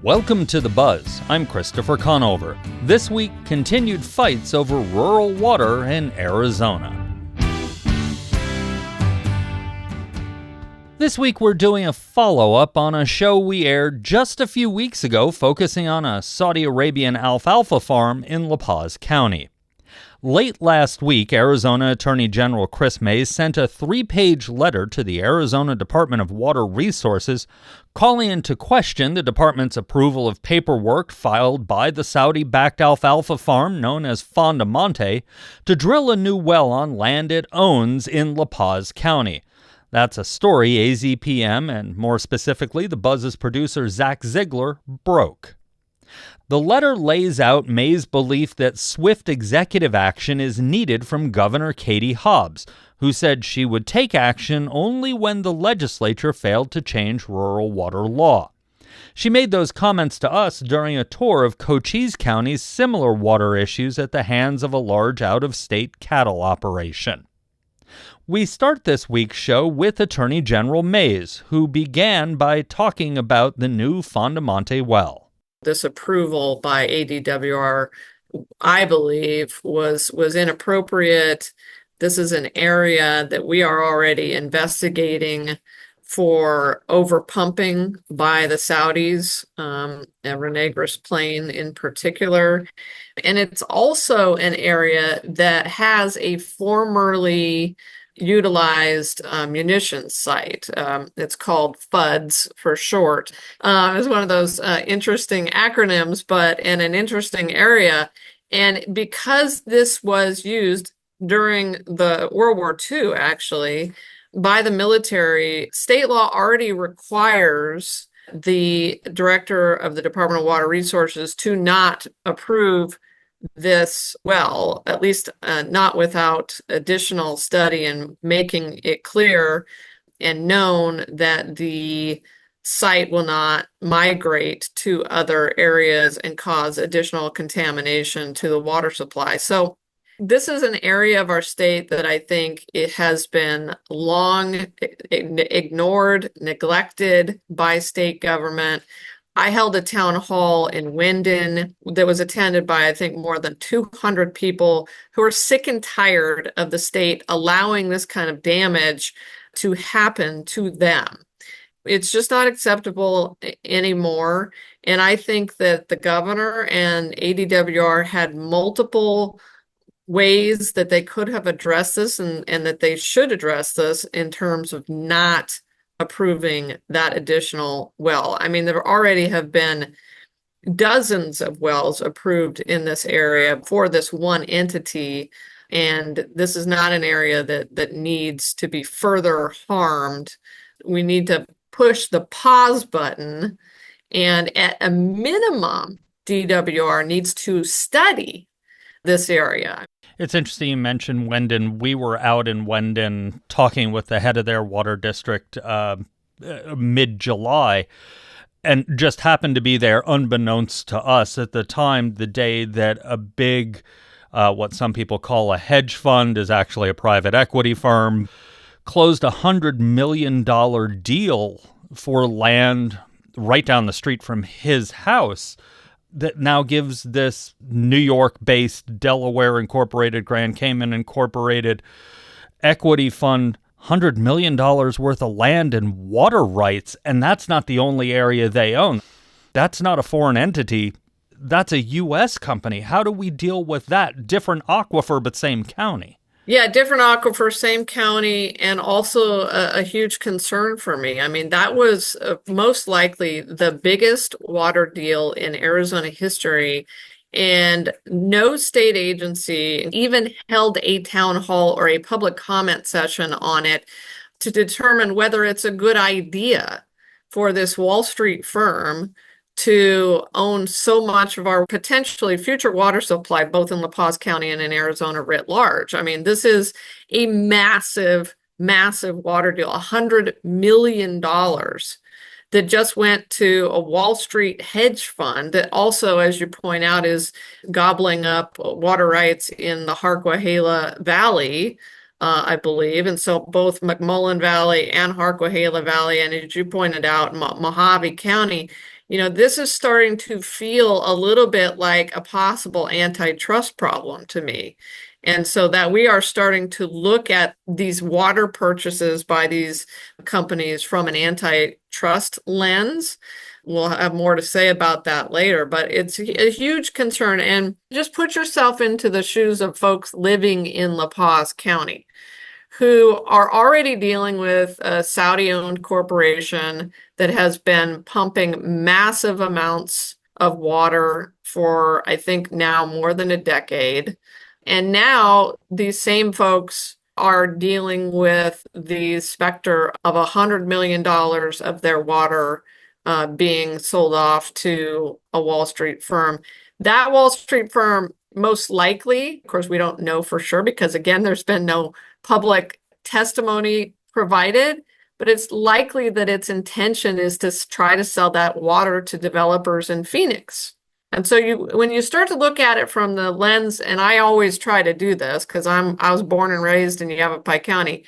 Welcome to The Buzz. I'm Christopher Conover. This week, continued fights over rural water in Arizona. This week, we're doing a follow-up on a show we aired just a few weeks ago focusing on a Saudi Arabian alfalfa farm in La Paz County. Late last week, Arizona Attorney General Kris Mayes sent a 3-page letter to the Arizona Department of Water Resources calling into question the department's approval of paperwork filed by the Saudi-backed alfalfa farm known as Fondemonte to drill a new well on land it owns in La Paz County. That's a story AZPM, and more specifically, The Buzz's producer Zach Ziegler, broke. The letter lays out May's belief that swift executive action is needed from Governor Katie Hobbs, who said she would take action only when the legislature failed to change rural water law. She made those comments to us during a tour of Cochise County's similar water issues at the hands of a large out-of-state cattle operation. We start this week's show with Attorney General Mayes, who began by talking about the new Fondemonte well. This approval by ADWR, I believe, was inappropriate. This is an area that we are already investigating for overpumping by the Saudis, Renegris Plain in particular. And it's also an area that has a formerly utilized munitions site. It's called FUDS for short. It's one of those interesting acronyms, but in an interesting area. And because this was used during the World War II, actually, by the military, state law already requires the director of the Department of Water Resources to not approve this well, at least not without additional study and making it clear and known that the site will not migrate to other areas and cause additional contamination to the water supply. So this is an area of our state that I think it has been long ignored, neglected by state government. I held a town hall in Windon that was attended by, I think, more than 200 people who are sick and tired of the state allowing this kind of damage to happen to them. It's just not acceptable anymore. And I think that the governor and ADWR had multiple ways that they could have addressed this and that they should address this in terms of not approving that additional well. I mean, there already have been dozens of wells approved in this area for this one entity, and this is not an area that needs to be further harmed. We need to push the pause button, and at a minimum, DWR needs to study this area. It's interesting you mentioned Wendon. We were out in Wendon talking with the head of their water district mid-July, and just happened to be there unbeknownst to us at the time, the day that a big, what some people call a hedge fund, is actually a private equity firm, closed a $100 million deal for land right down the street from his house that now gives this New York-based, Delaware Incorporated, Grand Cayman Incorporated equity fund $100 million worth of land and water rights, and that's not the only area they own. That's not a foreign entity. That's a U.S. company. How do we deal with that? Different aquifer, but same county. Yeah, different aquifer, same county, and also a huge concern for me. I mean, that was most likely the biggest water deal in Arizona history, and no state agency even held a town hall or a public comment session on it to determine whether it's a good idea for this Wall Street firm to own so much of our potentially future water supply, both in La Paz County and in Arizona writ large. I mean, this is a massive, massive water deal, $100 million that just went to a Wall Street hedge fund that also, as you point out, is gobbling up water rights in the Harquahala Valley, I believe. And so both McMullen Valley and Harquahala Valley, and as you pointed out, Mojave County, This is starting to feel a little bit like a possible antitrust problem to me. And so that we are starting to look at these water purchases by these companies from an antitrust lens. We'll have more to say about that later, but it's a huge concern. And just put yourself into the shoes of folks living in La Paz County who are already dealing with a Saudi-owned corporation that has been pumping massive amounts of water for, I think, now more than a decade. And now these same folks are dealing with the specter of $100 million of their water being sold off to a Wall Street firm. That Wall Street firm, most likely, of course, we don't know for sure because, again, there's been no public testimony provided, but it's likely that its intention is to try to sell that water to developers in Phoenix. And so when you start to look at it from the lens, and I always try to do this because I was born and raised in Yavapai County,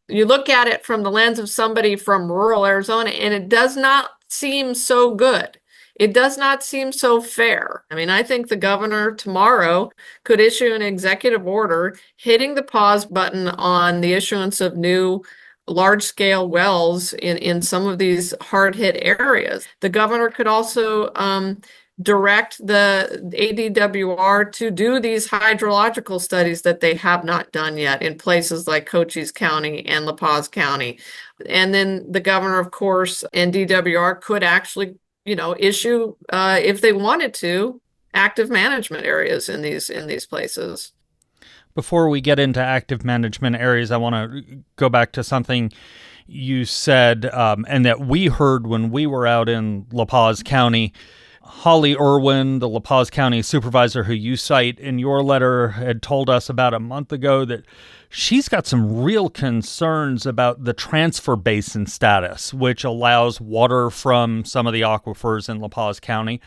you look at it from the lens of somebody from rural Arizona, and it does not seem so good. It does not seem so fair. I mean, I think the governor tomorrow could issue an executive order hitting the pause button on the issuance of new large-scale wells in some of these hard-hit areas. The governor could also direct the ADWR to do these hydrological studies that they have not done yet in places like Cochise County and La Paz County. And then the governor, of course, and DWR could actually, issue, if they wanted to, active management areas in these places. Before we get into active management areas, I want to go back to something you said and that we heard when we were out in La Paz County. Holly Irwin, the La Paz County supervisor who you cite in your letter, had told us about a month ago that she's got some real concerns about the transfer basin status, which allows water from some of the aquifers in La Paz County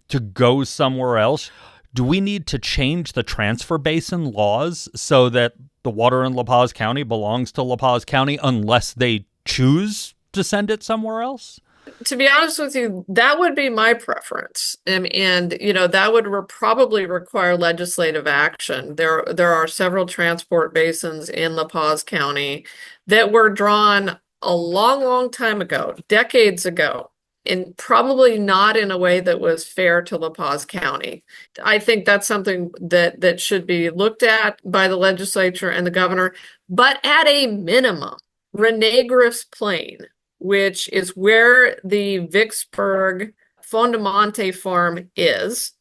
to go somewhere else. Do we need to change the transfer basin laws so that the water in La Paz County belongs to La Paz County unless they choose to send it somewhere else? To be honest with you, that would be my preference. And that would probably require legislative action. There are several transport basins in La Paz County that were drawn a long, long time ago, decades ago, and probably not in a way that was fair to La Paz County. I think that's something that should be looked at by the legislature and the governor, but at a minimum, Renegris Plain, which is where the Vicksburg Fondemonte farm is,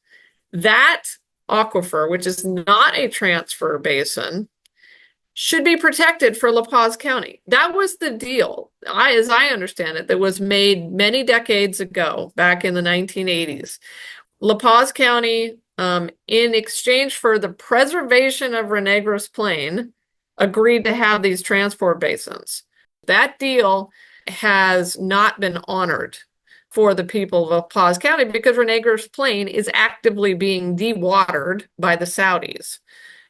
that aquifer, which is not a transfer basin, should be protected for La Paz County. That was the deal, as I understand it, that was made many decades ago, back in the 1980s. La Paz County, in exchange for the preservation of Renegris Plain, agreed to have these transport basins. That deal has not been honored for the people of La Paz County because Renegris Plain is actively being dewatered by the Saudis.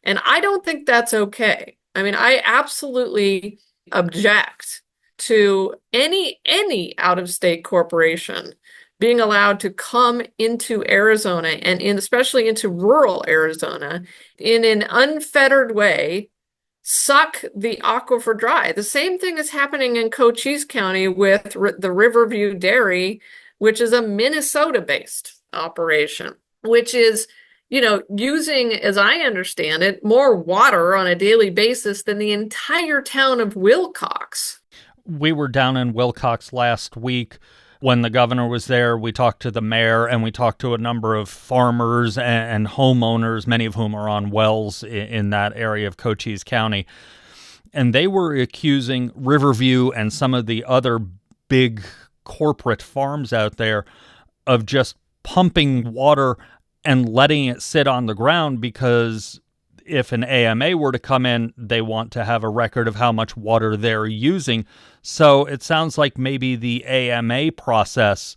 And I don't think that's okay. I mean, I absolutely object to any out-of-state corporation being allowed to come into Arizona and especially into rural Arizona in an unfettered way, suck the aquifer dry. The same thing is happening in Cochise County with the Riverview Dairy, which is a Minnesota-based operation, which is, using, as I understand it, more water on a daily basis than the entire town of Wilcox. We were down in Wilcox last week. When the governor was there, we talked to the mayor and we talked to a number of farmers and homeowners, many of whom are on wells in that area of Cochise County. And they were accusing Riverview and some of the other big corporate farms out there of just pumping water and letting it sit on the ground because if an AMA were to come in, they want to have a record of how much water they're using. So it sounds like maybe the AMA process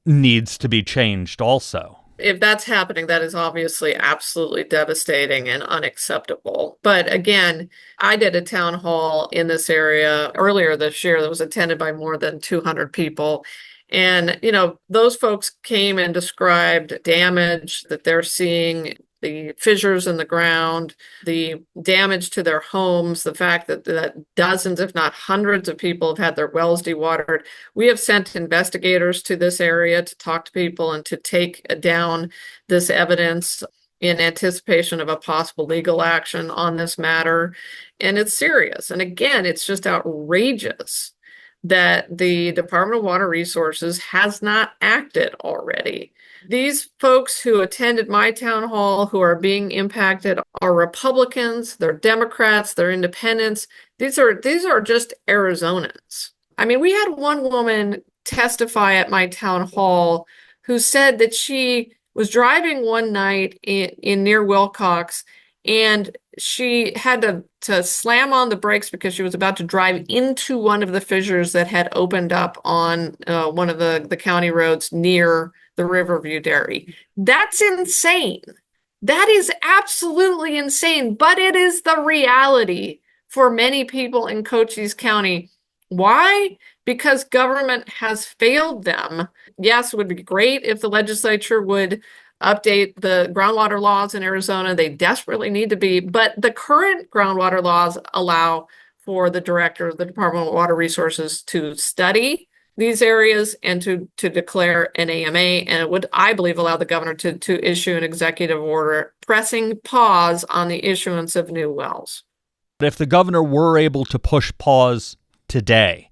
needs to be changed also. If that's happening, that is obviously absolutely devastating and unacceptable. But again, I did a town hall in this area earlier this year that was attended by more than 200 people. And, those folks came and described damage that they're seeing, the fissures in the ground, the damage to their homes, the fact that dozens, if not hundreds of people have had their wells dewatered. We have sent investigators to this area to talk to people and to take down this evidence in anticipation of a possible legal action on this matter. And it's serious. And again, it's just outrageous that the Department of Water Resources has not acted already. These folks who attended my town hall who are being impacted are Republicans, they're Democrats, they're independents. These are just Arizonans. I mean, we had one woman testify at my town hall who said that she was driving one night in near Wilcox, and she had to slam on the brakes because she was about to drive into one of the fissures that had opened up on one of the county roads near the Riverview Dairy. That's insane. That is absolutely insane, but it is the reality for many people in Cochise County. Why? Because government has failed them. Yes, it would be great if the legislature would update the groundwater laws in Arizona. They desperately need to be, but the current groundwater laws allow for the director of the Department of Water Resources to study these areas and to declare an AMA, and it would, I believe, allow the governor to issue an executive order pressing pause on the issuance of new wells. If the governor were able to push pause today,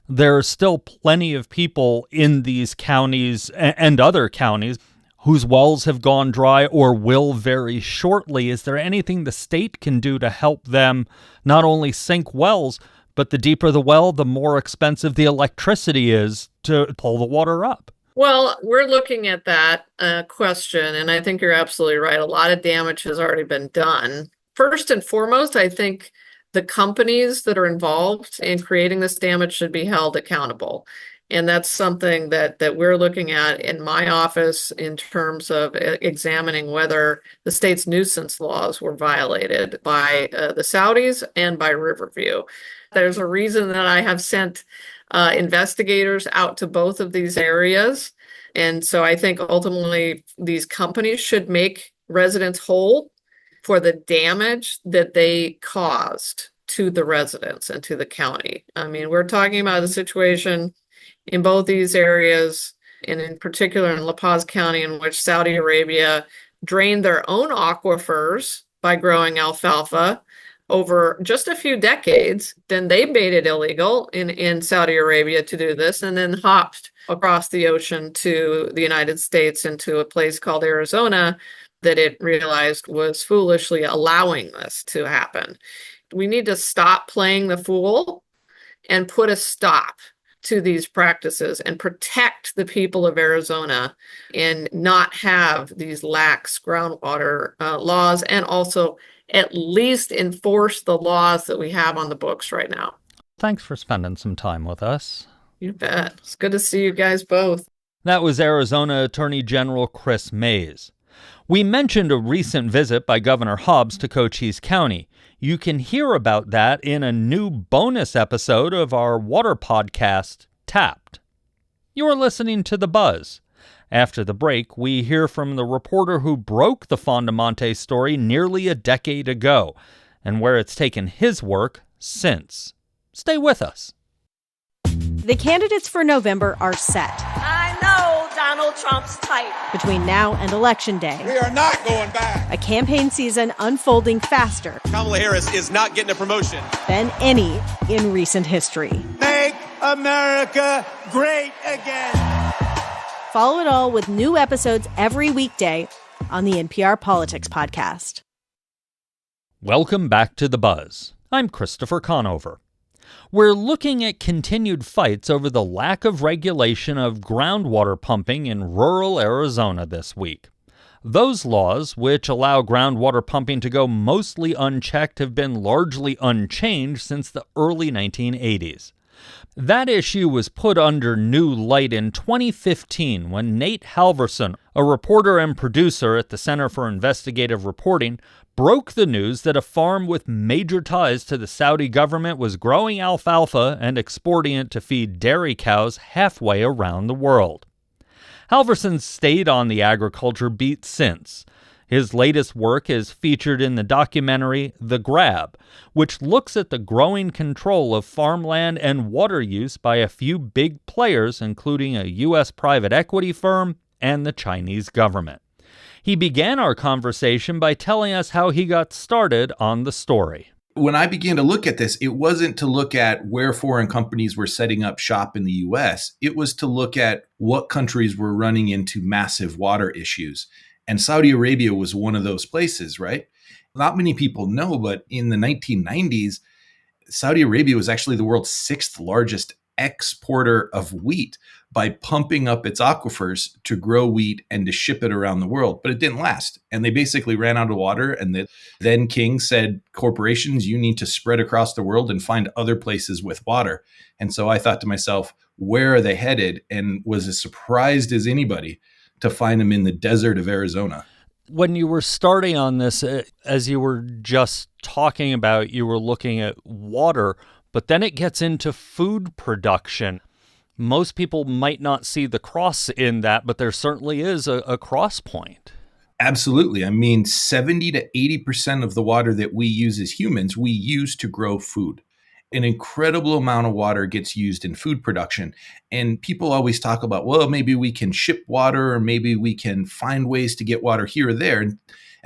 there are still plenty of people in these counties and other counties whose wells have gone dry or will very shortly. Is there anything the state can do to help them not only sink wells, but the deeper the well, the more expensive the electricity is to pull the water up? Well, we're looking at that question, and I think you're absolutely right. A lot of damage has already been done. First and foremost, I think the companies that are involved in creating this damage should be held accountable. And that's something that we're looking at in my office in terms of examining whether the state's nuisance laws were violated by the Saudis and by Riverview. There's a reason that I have sent investigators out to both of these areas. And so I think ultimately these companies should make residents whole for the damage that they caused to the residents and to the county. I mean, we're talking about a situation in both these areas, and in particular in La Paz County, in which Saudi Arabia drained their own aquifers by growing alfalfa over just a few decades. Then they made it illegal in Saudi Arabia to do this, and then hopped across the ocean to the United States and to a place called Arizona that it realized was foolishly allowing this to happen. We need to stop playing the fool and put a stop to these practices and protect the people of Arizona and not have these lax groundwater laws, and also at least enforce the laws that we have on the books right now. Thanks for spending some time with us. You bet. It's good to see you guys both. That was Arizona Attorney General Kris Mayes. We mentioned a recent visit by Governor Hobbs to Cochise County. You can hear about that in a new bonus episode of our water podcast, Tapped. You're listening to The Buzz. After the break, we hear from the reporter who broke the Fondemonte story nearly a decade ago, and where it's taken his work since. Stay with us. The candidates for November are set. I know Donald Trump's type. Between now and Election Day, we are not going back. A campaign season unfolding faster. Kamala Harris is not getting a promotion Than any in recent history. Make America great again. Follow it all with new episodes every weekday on the NPR Politics Podcast. Welcome back to The Buzz. I'm Christopher Conover. We're looking at continued fights over the lack of regulation of groundwater pumping in rural Arizona this week. Those laws, which allow groundwater pumping to go mostly unchecked, have been largely unchanged since the early 1980s. That issue was put under new light in 2015 when Nate Halverson, a reporter and producer at the Center for Investigative Reporting, broke the news that a farm with major ties to the Saudi government was growing alfalfa and exporting it to feed dairy cows halfway around the world. Halverson stayed on the agriculture beat since. His latest work is featured in the documentary The Grab, which looks at the growing control of farmland and water use by a few big players, including a U.S. private equity firm and the Chinese government. He began our conversation by telling us how he got started on the story. When I began to look at this, it wasn't to look at where foreign companies were setting up shop in the U.S. It was to look at what countries were running into massive water issues. And Saudi Arabia was one of those places, right? Not many people know, but in the 1990s, Saudi Arabia was actually the world's sixth largest exporter of wheat by pumping up its aquifers to grow wheat and to ship it around the world. But it didn't last. And they basically ran out of water. And the then king said, corporations, you need to spread across the world and find other places with water. And so I thought to myself, where are they headed? And was as surprised as anybody to find them in the desert of Arizona. When you were starting on this, as you were just talking about, you were looking at water, but then it gets into food production. Most people might not see the cross in that, but there certainly is a cross point. Absolutely. I mean, 70 to 80% of the water that we use as humans, we use to grow food. An incredible amount of water gets used in food production. And people always talk about, well, maybe we can ship water or maybe we can find ways to get water here or there. And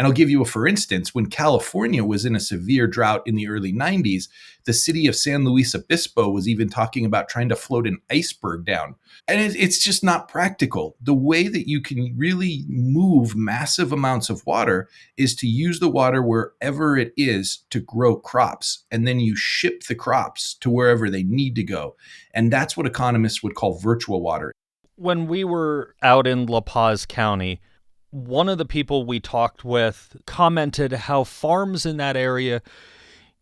I'll give you a for instance, when California was in a severe drought in the early 90s, the city of San Luis Obispo was even talking about trying to float an iceberg down. And it's just not practical. The way that you can really move massive amounts of water is to use the water wherever it is to grow crops. And then you ship the crops to wherever they need to go. And that's what economists would call virtual water. When we were out in La Paz County, one of the people we talked with commented how farms in that area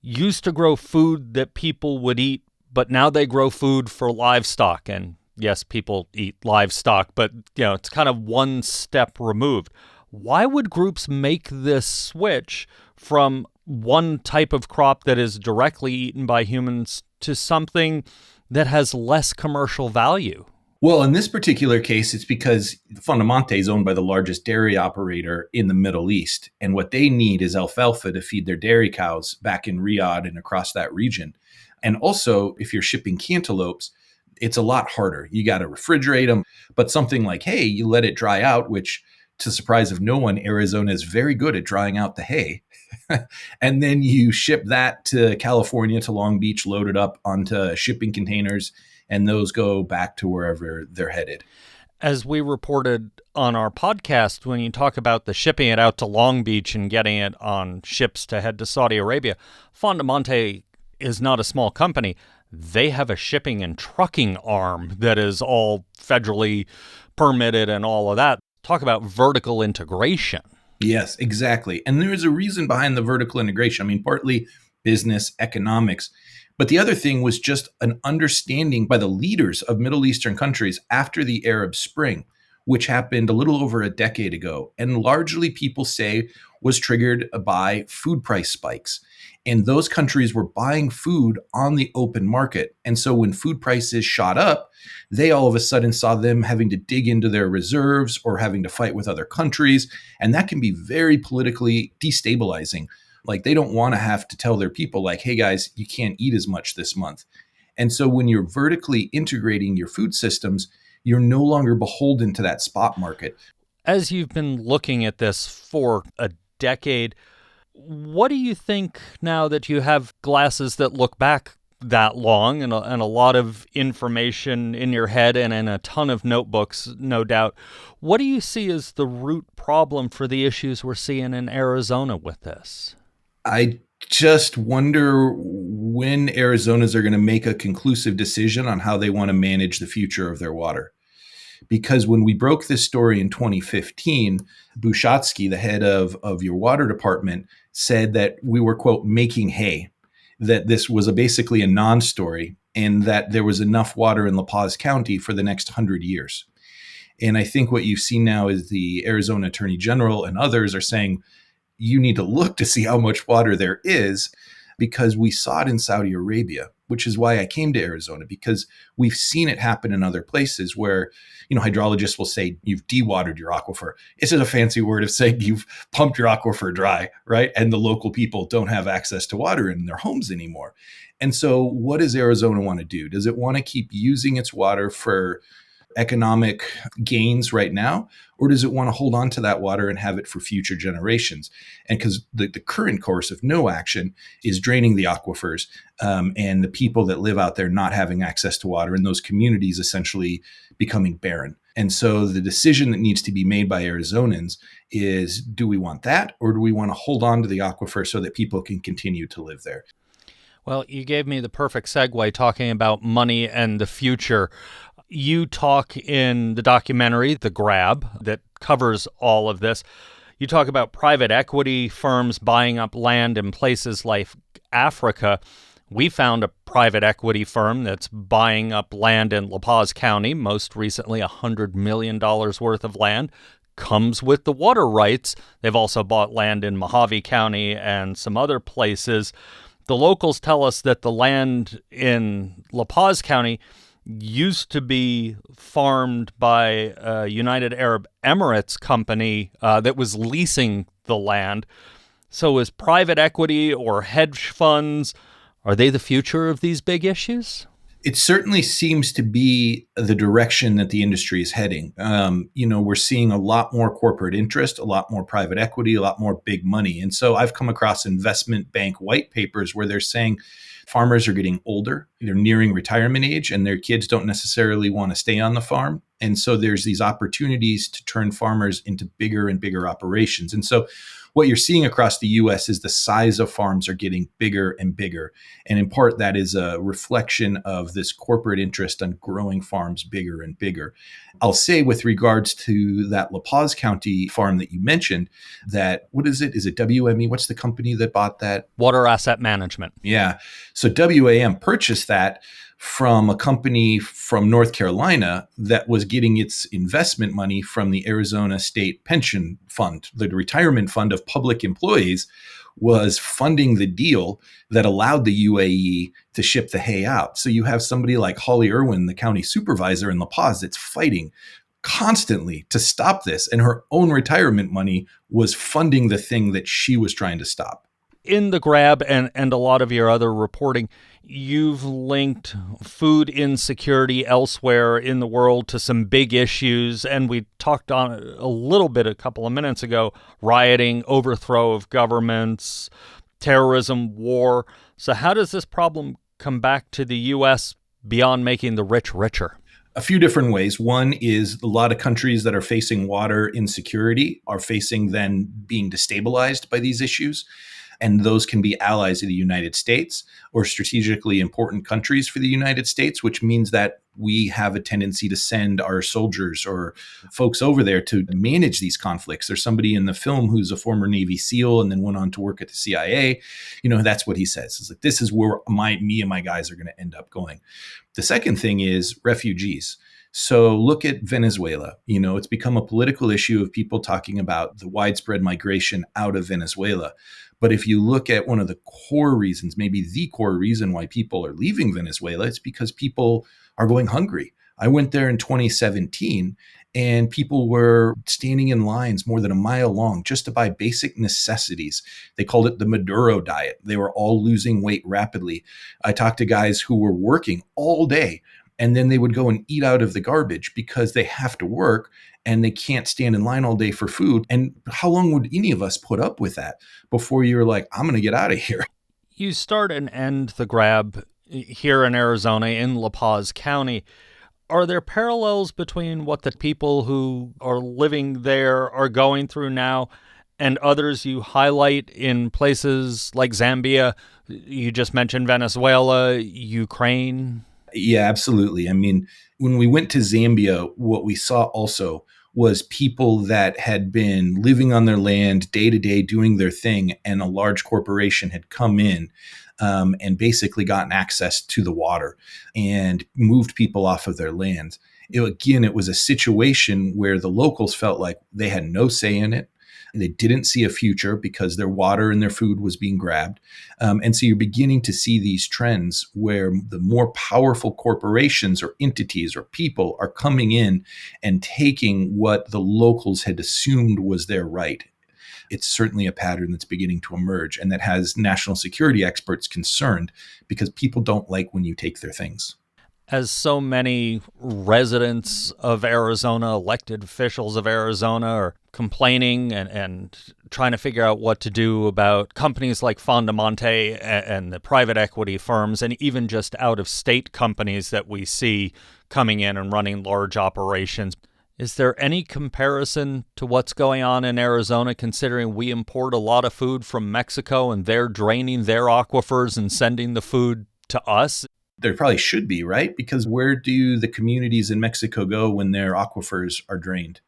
used to grow food that people would eat, but now they grow food for livestock. And yes, people eat livestock, but it's kind of one step removed. Why would groups make this switch from one type of crop that is directly eaten by humans to something that has less commercial value? Well, in this particular case, it's because Fondemonte is owned by the largest dairy operator in the Middle East. And what they need is alfalfa to feed their dairy cows back in Riyadh and across that region. And also, if you're shipping cantaloupes, it's a lot harder. You got to refrigerate them. But something like hay, you let it dry out, which to the surprise of no one, Arizona is very good at drying out the hay. And then you ship that to California, to Long Beach, load it up onto shipping containers, and those go back to wherever they're headed. As we reported on our podcast, when you talk about the shipping it out to Long Beach and getting it on ships to head to Saudi Arabia, Fondemonte is not a small company. They have a shipping and trucking arm that is all federally permitted and all of that. Talk about vertical integration. Yes, exactly. And there is a reason behind the vertical integration. I mean, partly business, economics. But the other thing was just an understanding by the leaders of Middle Eastern countries after the Arab Spring, which happened a little over a decade ago, and largely people say was triggered by food price spikes. And those countries were buying food on the open market. And so when food prices shot up, they all of a sudden saw them having to dig into their reserves or having to fight with other countries. And that can be very politically destabilizing. Like, they don't want to have to tell their people, like, hey, guys, you can't eat as much this month. And so when you're vertically integrating your food systems, you're no longer beholden to that spot market. As you've been looking at this for a decade, what do you think now that you have glasses that look back that long and a lot of information in your head and in a ton of notebooks, no doubt, what do you see as the root problem for the issues we're seeing in Arizona with this? I just wonder when Arizonans are going to make a conclusive decision on how they want to manage the future of their water. Because when we broke this story in 2015, Bushatsky, the head of your water department, said that we were, quote, making hay, that this was basically a non-story and that there was enough water in La Paz County for the next 100 years. And I think what you've seen now is the Arizona Attorney General and others are saying, you need to look to see how much water there is, because we saw it in Saudi Arabia, which is why I came to Arizona, because we've seen it happen in other places where, hydrologists will say you've dewatered your aquifer. It's just a fancy word of saying you've pumped your aquifer dry, right? And the local people don't have access to water in their homes anymore. And so what does Arizona want to do? Does it want to keep using its water for economic gains right now, or does it want to hold on to that water and have it for future generations? And because the current course of no action is draining the aquifers, and the people that live out there not having access to water, and those communities essentially becoming barren. And so the decision that needs to be made by Arizonans is, do we want that, or do we want to hold on to the aquifer so that people can continue to live there? Well, you gave me the perfect segue talking about money and the future. You talk in the documentary, The Grab, that covers all of this. You talk about private equity firms buying up land in places like Africa. We found a private equity firm that's buying up land in La Paz County, most recently $100 million worth of land, comes with the water rights. They've also bought land in Mojave County and some other places. The locals tell us that the land in La Paz County used to be farmed by a United Arab Emirates company that was leasing the land. So is private equity or hedge funds, are they the future of these big issues? It certainly seems to be the direction that the industry is heading. We're seeing a lot more corporate interest, a lot more private equity, a lot more big money. And so I've come across investment bank white papers where they're saying farmers are getting older, they're nearing retirement age, and their kids don't necessarily want to stay on the farm. And so there's these opportunities to turn farmers into bigger and bigger operations. And so what you're seeing across the U.S. is the size of farms are getting bigger and bigger. And in part, that is a reflection of this corporate interest on growing farms bigger and bigger. I'll say with regards to that La Paz County farm that you mentioned, that, what is it? Is it WME? What's the company that bought that? Water Asset Management. Yeah. So WAM purchased that from a company from North Carolina that was getting its investment money from the Arizona State Pension Fund. The retirement fund of public employees was funding the deal that allowed the UAE to ship the hay out. So you have somebody like Holly Irwin, the county supervisor in La Paz, that's fighting constantly to stop this. And her own retirement money was funding the thing that she was trying to stop. In The Grab and a lot of your other reporting, you've linked food insecurity elsewhere in the world to some big issues. And we talked on a little bit a couple of minutes ago, rioting, overthrow of governments, terrorism, war. So how does this problem come back to the U.S. beyond making the rich richer? A few different ways. One is a lot of countries that are facing water insecurity are facing then being destabilized by these issues. And those can be allies of the United States or strategically important countries for the United States, which means that we have a tendency to send our soldiers or folks over there to manage these conflicts. There's somebody in the film who's a former Navy SEAL and then went on to work at the CIA. That's what he says. It's like, this is where me and my guys are going to end up going. The second thing is refugees. So look at Venezuela. It's become a political issue of people talking about the widespread migration out of Venezuela. But if you look at one of the core reasons, maybe the core reason why people are leaving Venezuela, it's because people are going hungry. I went there in 2017 and people were standing in lines more than a mile long just to buy basic necessities. They called it the Maduro diet. They were all losing weight rapidly. I talked to guys who were working all day and then they would go and eat out of the garbage because they have to work and they can't stand in line all day for food. And how long would any of us put up with that before you're like, I'm going to get out of here? You start and end The Grab here in Arizona in La Paz County. Are there parallels between what the people who are living there are going through now and others you highlight in places like Zambia? You just mentioned Venezuela, Ukraine. Yeah, absolutely. I mean, when we went to Zambia, what we saw also was people that had been living on their land day to day doing their thing, and a large corporation had come in and basically gotten access to the water and moved people off of their land. It was a situation where the locals felt like they had no say in it. They didn't see a future because their water and their food was being grabbed. And so you're beginning to see these trends where the more powerful corporations or entities or people are coming in and taking what the locals had assumed was their right. It's certainly a pattern that's beginning to emerge and that has national security experts concerned because people don't like when you take their things. As so many residents of Arizona, elected officials of Arizona, are complaining and trying to figure out what to do about companies like Fondemonte and the private equity firms, and even just out-of-state companies that we see coming in and running large operations. Is there any comparison to what's going on in Arizona, considering we import a lot of food from Mexico and they're draining their aquifers and sending the food to us? There probably should be, right? Because where do the communities in Mexico go when their aquifers are drained?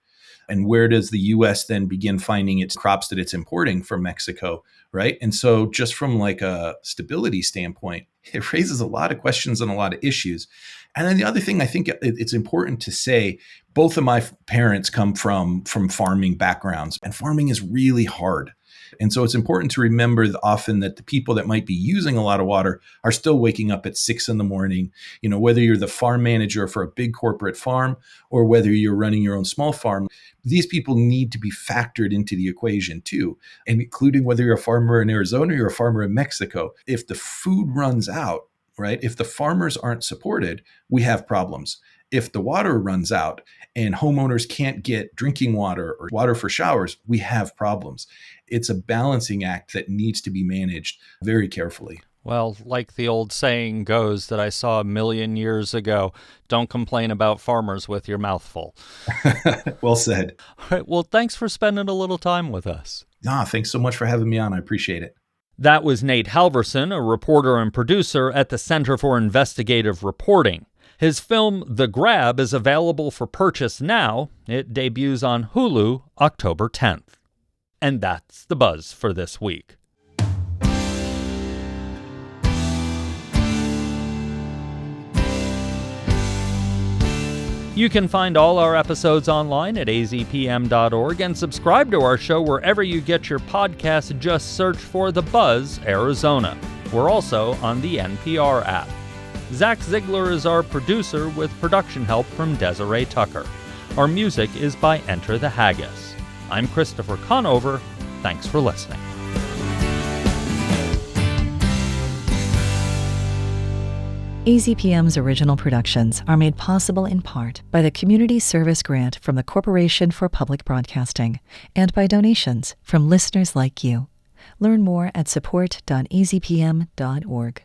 And where does the U.S. then begin finding its crops that it's importing from Mexico, right? And so just from like a stability standpoint, it raises a lot of questions and a lot of issues. And then the other thing I think it's important to say, both of my parents come from farming backgrounds, and farming is really hard. And so it's important to remember often that the people that might be using a lot of water are still waking up at 6 a.m. Whether you're the farm manager for a big corporate farm or whether you're running your own small farm, these people need to be factored into the equation too, and including whether you're a farmer in Arizona or you're a farmer in Mexico. If the food runs out, right? If the farmers aren't supported, we have problems. If the water runs out and homeowners can't get drinking water or water for showers, we have problems. It's a balancing act that needs to be managed very carefully. Well, like the old saying goes that I saw 1,000,000 years ago, don't complain about farmers with your mouth full. Well said. All right, well, thanks for spending a little time with us. Thanks so much for having me on. I appreciate it. That was Nate Halverson, a reporter and producer at the Center for Investigative Reporting. His film, The Grab, is available for purchase now. It debuts on Hulu October 10th. And that's the buzz for this week. You can find all our episodes online at azpm.org and subscribe to our show wherever you get your podcasts. Just search for The Buzz Arizona. We're also on the NPR app. Zach Ziegler is our producer with production help from Desiree Tucker. Our music is by Enter the Haggis. I'm Christopher Conover. Thanks for listening. AZPM's original productions are made possible in part by the Community Service Grant from the Corporation for Public Broadcasting and by donations from listeners like you. Learn more at support.azpm.org.